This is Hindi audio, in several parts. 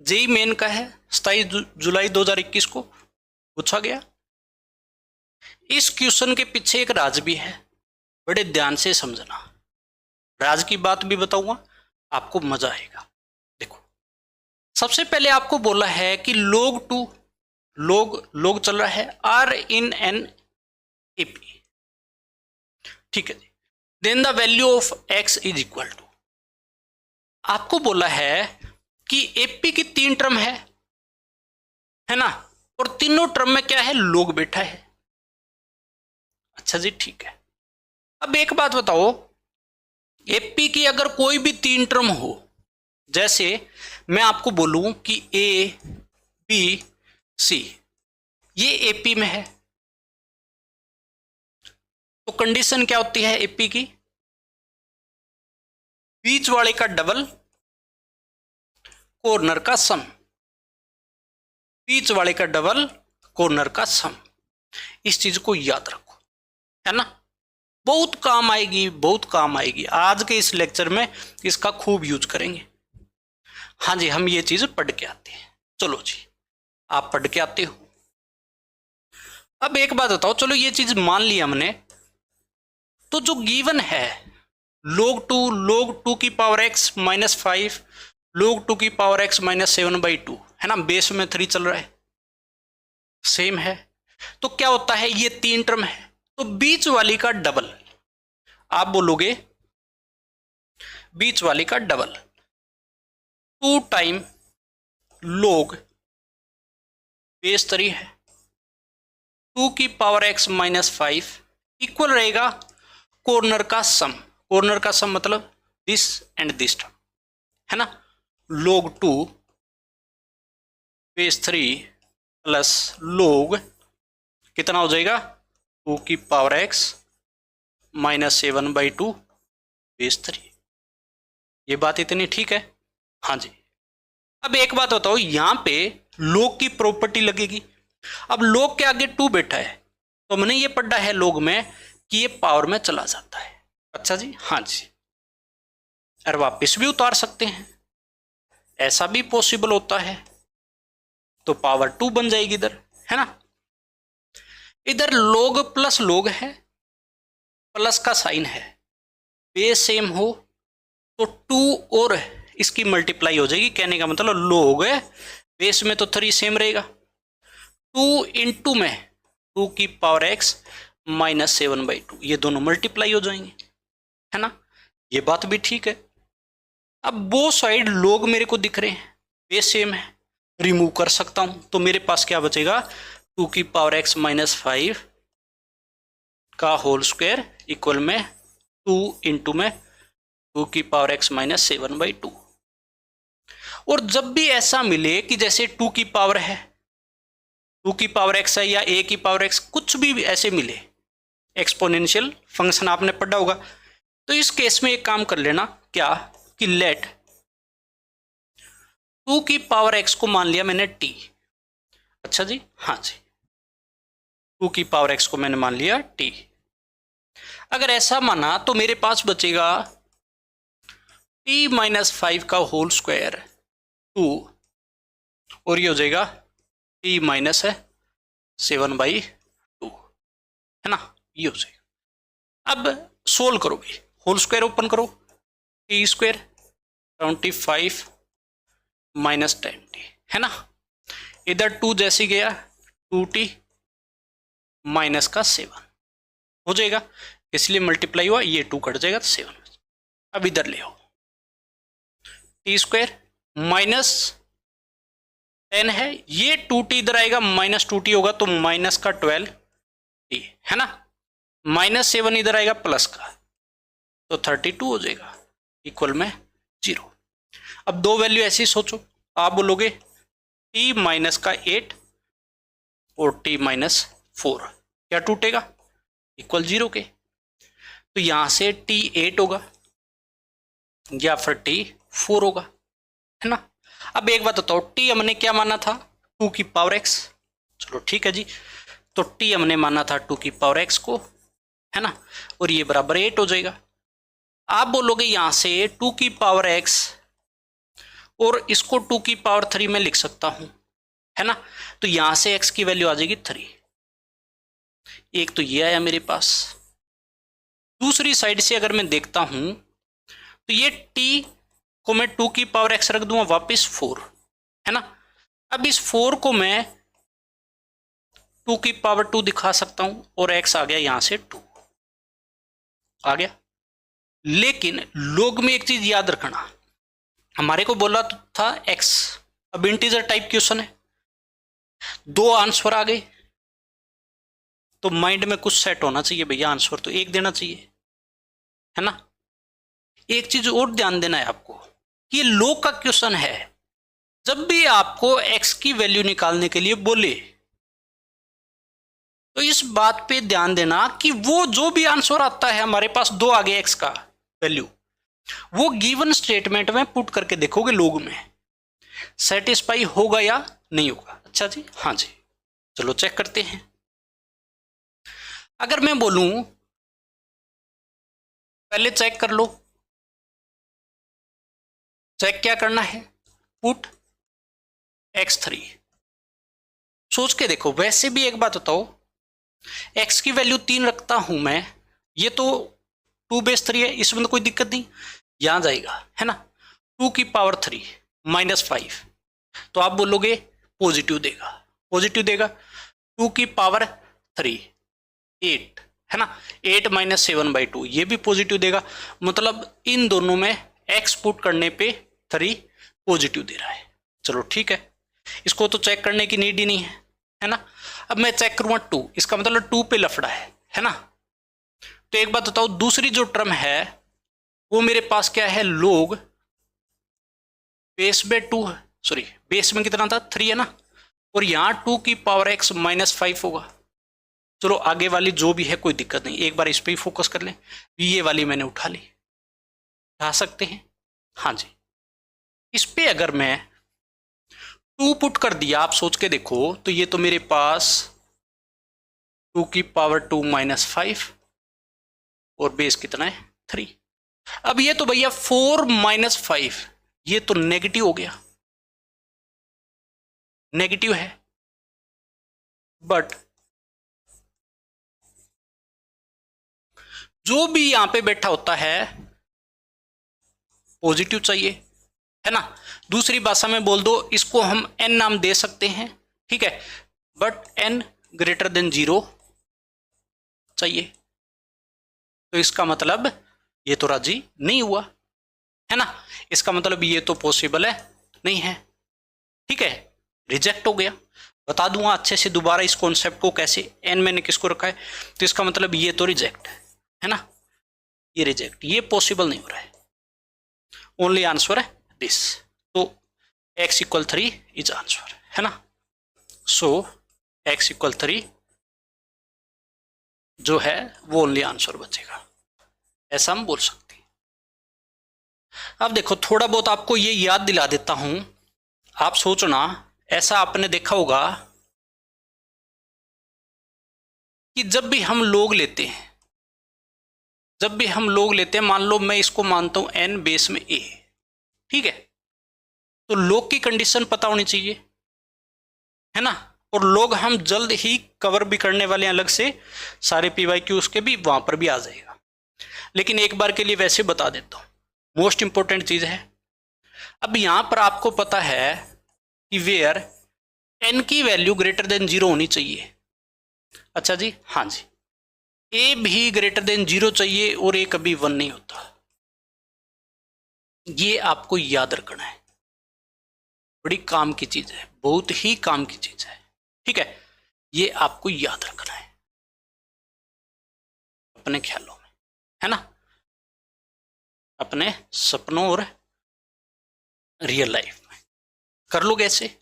जेई मेन का है, 27 जुलाई 2021 को पूछा गया। इस क्वेश्चन के पीछे एक राज भी है, बड़े ध्यान से समझना। राज की बात भी बताऊंगा, आपको मजा आएगा। देखो, सबसे पहले आपको बोला है कि log चल रहा है r in n ap, ठीक है जी। Then the value of x is equal to, आपको बोला है कि एपी की 3 टर्म है ना, और तीनों टर्म में क्या है, log बैठा है। अच्छा जी, ठीक है। अब एक बात बताओ, एपी की अगर कोई भी 3 टर्म हो, जैसे मैं आपको बोलूं कि ए बी सी, ये एपी में है, तो कंडीशन क्या होती है एपी की, बीच वाले का डबल कॉर्नर का सम, बीच वाले का डबल कॉर्नर का सम। इस चीज को याद रखो, है ना, बहुत काम आएगी, बहुत काम आएगी। आज के इस लेक्चर में इसका खूब यूज करेंगे। हाँ जी, हम ये चीज पढ़ के आते हैं। चलो जी, आप पढ़ के आते हो। अब एक बात बताओ, चलो ये चीज मान लिया हमने, तो जो गिवन है log 2 की पावर x माइनस 5 log 2 की पावर x माइनस 7/2, है ना, बेस में 3 चल रहा है, सेम है। तो क्या होता है, ये 3 टर्म है, तो बीच वाली का डबल, आप बोलोगे बीच वाली का डबल 2 टाइम log बेस 3 है 2 की पावर x माइनस 5 इक्वल रहेगा कॉर्नर का सम। कॉर्नर का सम मतलब दिस एंड दिस टर्म, है ना, log 2 बेस 3 प्लस log कितना हो जाएगा, 2 की पावर x माइनस 7/2 बेस 3। ये बात इतनी ठीक है? हाँ जी। अब एक बात बताओ, यहां पे log की प्रॉपर्टी लगेगी। अब log के आगे 2 बैठा है, तो हमने ये पढ़ा है log में कि ये पावर में चला जाता है। अच्छा जी, हाँ जी। और वापस भी उतार सकते हैं, ऐसा भी पॉसिबल होता है, तो पावर 2 बन जाएगी इधर, है ना। इधर log प्लस log है, प्लस का साइन है, बेस सेम हो तो 2 और इसकी मल्टीप्लाई हो जाएगी। कहने का मतलब log बेस में तो 3 सेम रहेगा, 2 इंटू में 2 की पावर x माइनस 7/2, ये दोनों मल्टीप्लाई हो जाएंगे, है ना। ये बात भी ठीक है। अब वो साइड log मेरे को दिख रहे हैं, बेस सेम है, रिमूव कर सकता हूं, तो मेरे पास क्या बचेगा, 2 की पावर x माइनस 5 का होल स्क्वायर इक्वल में 2 इंटू में 2 की पावर x माइनस 7/2। और जब भी ऐसा मिले कि जैसे 2 की पावर है, 2 की पावर x है, या a की पावर x, कुछ भी ऐसे मिले, एक्सपोनेंशियल फंक्शन आपने पढ़ा होगा, तो इस केस में एक काम कर लेना, क्या कि लेट 2 की पावर x को मान लिया मैंने t। अच्छा जी, हाँ जी, 2 की पावर x को मैंने मान लिया t। अगर ऐसा माना तो मेरे पास बचेगा t माइनस 5 का होल स्क्वायर 2, और ये हो जाएगा t माइनस 7/2, है ना, ये हो जाएगा। अब सोल्व करोगे, होल स्क्वायर ओपन करो, टी स्क्वायर 25 माइनस 10t, है ना, इधर 2 जैसे गया 2t माइनस का 7 हो जाएगा, इसलिए मल्टीप्लाई हुआ, ये 2 कट जाएगा तो 7। अब इधर ले आओ, टी स्क्वायर माइनस 10 है, ये 2t इधर आएगा, माइनस 2t होगा तो माइनस का 12t, है ना, माइनस 7 इधर आएगा प्लस का, तो 32 हो जाएगा, इक्वल में 0। अब दो वैल्यू ऐसी सोचो, आप बोलोगे t माइनस का 8 और t माइनस 4 क्या टूटेगा, इक्वल 0 के, तो यहां से t 8 होगा या फिर t 4 होगा, है ना। अब एक बात बताओ, t हमने क्या माना था, 2 की पावर x, चलो ठीक है जी, तो t हमने माना था 2 की पावर x को, है ना, और ये बराबर 8 हो जाएगा। आप बोलोगे यहां से 2 की पावर x और इसको 2 की पावर 3 में लिख सकता हूं, है ना। तो यहां से x की वैल्यू आ जाएगी 3। एक तो ये आया मेरे पास। दूसरी साइड से अगर मैं देखता हूं तो ये t को मैं 2 की पावर x रख दूंगा, वापस 4, है ना। अब इस 4 को मैं 2 की पावर 2 दिखा सकता हूं और x आ गया यहां से 2 आ गया। लेकिन लोग में एक चीज याद रखना, हमारे को बोला तो था x, अब इंटीजर टाइप क्वेश्चन है, 2 आंसर आ गए, तो माइंड में कुछ सेट होना चाहिए भैया, आंसर तो एक देना चाहिए, है ना। एक चीज और ध्यान देना है आपको कि ये लोग का क्वेश्चन है, जब भी आपको x की वैल्यू निकालने के लिए बोले तो इस बात पे ध्यान देना कि वो जो भी आंसर आता है, हमारे पास 2 आ गया x का वैल्यू, वो गिवन स्टेटमेंट में पुट करके देखोगे लोग में सेटिस्फाई होगा या नहीं होगा। अच्छा जी, हाँ जी, चलो चेक करते हैं। अगर मैं बोलूं, पहले चेक कर लो, चेक क्या करना है, पुट x3, सोच के देखो। वैसे भी एक बात बताओ, x की वैल्यू 3 रखता हूं मैं, ये तो 2/3 है, इसमें तो कोई दिक्कत नहीं, यहां जाएगा, है ना। 2 की पावर 3 -5, तो आप बोलोगे पॉजिटिव देगा, पॉजिटिव देगा। 2 की पावर 3 8, है ना, 8 - 7/2 ये भी पॉजिटिव देगा। मतलब इन दोनों में x पुट करने पे 3 पॉजिटिव दे रहा है। चलो ठीक है, इसको तो चेक करने की नीड ही नहीं है ना। अब मैं चेक करूंगा 2, इसका मतलब 2 पे लफड़ा है ना। तो एक बात बताओ, दूसरी जो टर्म है वो मेरे पास क्या है, लोग बेस में 2, सॉरी बेस में कितना था 3 है ना, और यहां 2 की पावर x -5 होगा। चलो आगे वाली जो भी है कोई दिक्कत नहीं, एक बार इस पे ही फोकस कर लें। ये वाली मैंने उठा ली, उठा सकते हैं, हाँ जी। इस पे अगर मैं 2 पुट कर दिया, आप सोच के देखो, तो ये तो मेरे पास 2 की पावर 2 -5 और बेस कितना है 3। अब ये तो भैया 4 - 5, ये तो नेगेटिव हो गया, नेगेटिव है, बट जो भी यहां पे बैठा होता है पॉजिटिव चाहिए, है ना। दूसरी भाषा में बोल दो, इसको हम n नाम दे सकते हैं, ठीक है, बट n > 0 चाहिए। तो इसका मतलब ये तो राजी नहीं हुआ, है ना, इसका मतलब ये तो पॉसिबल है नहीं है, ठीक है, रिजेक्ट हो गया। बता दूंगा अच्छे से दोबारा इस कॉन्सेप्ट को कैसे, n मैंने किसको रखा है, तो इसका मतलब ये तो रिजेक्ट है ना, ये रिजेक्ट, ये पॉसिबल नहीं हो रहा है, ओनली आंसर है दिस। तो x = 3 इज आंसर, है ना। सो x = 3 जो है वो ओनली आंसर बचेगा, ऐसा हम बोल सकते हैं। अब देखो, थोड़ा बहुत आपको ये याद दिला देता हूं, आप सोचना, ऐसा आपने देखा होगा कि जब भी हम लोग लेते हैं, जब भी हम लोग लेते हैं, मान लो मैं इसको मानता हूं n बेस में a, ठीक है, तो लोग की कंडीशन पता होनी चाहिए, है ना। और लोग हम जल्द ही कवर भी करने वाले हैं अलग से, सारे PYQ उसके भी वहां पर भी आ जाएगा। लेकिन एक बार के लिए वैसे बता देता हूं, मोस्ट इंपॉर्टेंट चीज है। अब यहां पर आपको पता है कि वेयर n की वैल्यू > 0 होनी चाहिए। अच्छा जी, हाँ जी, a भी > 0 चाहिए और a कभी 1 नहीं होता, ये आपको याद रखना है, बड़ी काम की चीज है, बहुत ही काम की चीज है, ठीक है, ये आपको याद रखना है अपने ख्यालों में, है ना, अपने सपनों और रियल लाइफ में कर लोगे ऐसे।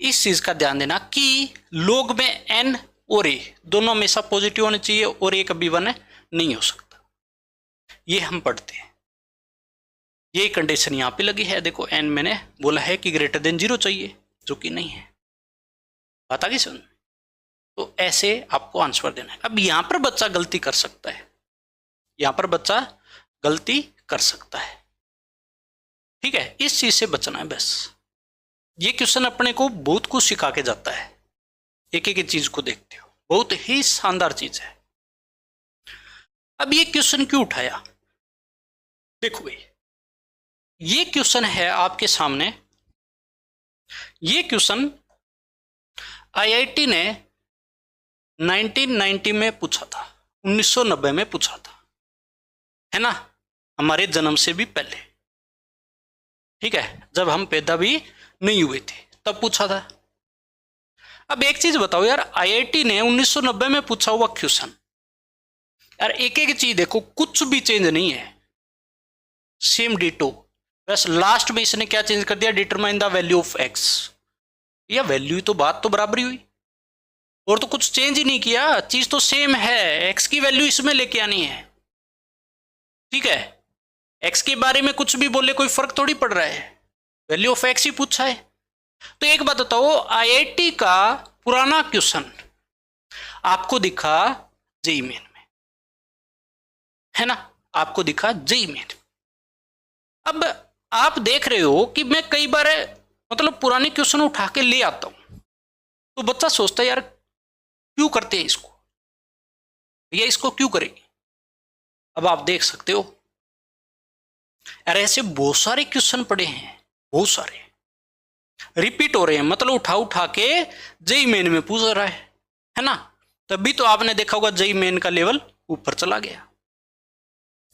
इस चीज का ध्यान देना कि लोग में n और a दोनों हमेशा पॉजिटिव होने चाहिए और a कभी 1 नहीं हो सकता, ये हम पढ़ते हैं। ये कंडीशन यहां पे लगी है, देखो n मैंने बोला है कि > 0 चाहिए, जो कि नहीं है, बात आ गई सुन। तो ऐसे आपको आंसर देना है। अब यहां पर बच्चा गलती कर सकता है, यहां पर बच्चा गलती कर सकता है, ठीक है, इस चीज से बचना है बस। ये क्वेश्चन अपने को बहुत कुछ सिखा के जाता है, एक एक चीज को देखते हो, बहुत ही शानदार चीज है। अब ये क्वेश्चन क्यों उठाया, देखो भाई, ये क्वेश्चन है आपके सामने। ये क्वेश्चन आईआईटी ने 1990 में पूछा था, 1990 में पूछा था, है ना, हमारे जन्म से भी पहले, ठीक है, जब हम पैदा भी नहीं हुए थे तब पूछा था। अब एक चीज बताओ यार, आईआईटी ने 1990 में पूछा हुआ क्वेश्चन, यार एक एक चीज देखो, कुछ भी चेंज नहीं है, सेम डिटो, बस लास्ट में इसने क्या चेंज कर दिया, determine the value of x, या वैल्यू तो बात तो बराबर ही हुई, और तो कुछ चेंज ही नहीं किया, चीज तो सेम है, एक्स की वैल्यू इसमें लेके आनी है, ठीक है, एक्स के बारे में कुछ भी बोले कोई फर्क थोड़ी पड़ रहा है, वैल्यू ऑफ एक्स ही पूछा है। तो एक बात बताओ, आईआईटी का पुराना क्वेश्चन आपको दिखा जेईई मेन में, है ना, आपको दिखा जेईई मेन। अब आप देख रहे हो कि मैं कई बार मतलब पुराने क्वेश्चन उठा के ले आता हूं, तो बच्चा सोचता है यार क्यों करते हैं इसको, या इसको क्यों करेंगे। अब आप देख सकते हो यार, ऐसे बहुत सारे क्वेश्चन पड़े हैं, बहुत सारे रिपीट हो रहे हैं, मतलब उठा उठा के जेईई मेन में पूछ रहा है ना, तभी तो आपने देखा होगा जेईई मेन का लेवल ऊपर चला गया।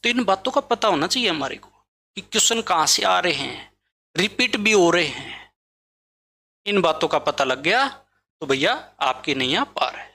तो इन बातों का पता होना चाहिए हमारे को कि क्वेश्चन कहां से आ रहे हैं, रिपीट भी हो रहे हैं, इन बातों का पता लग गया तो भैया आपकी नैया पार है।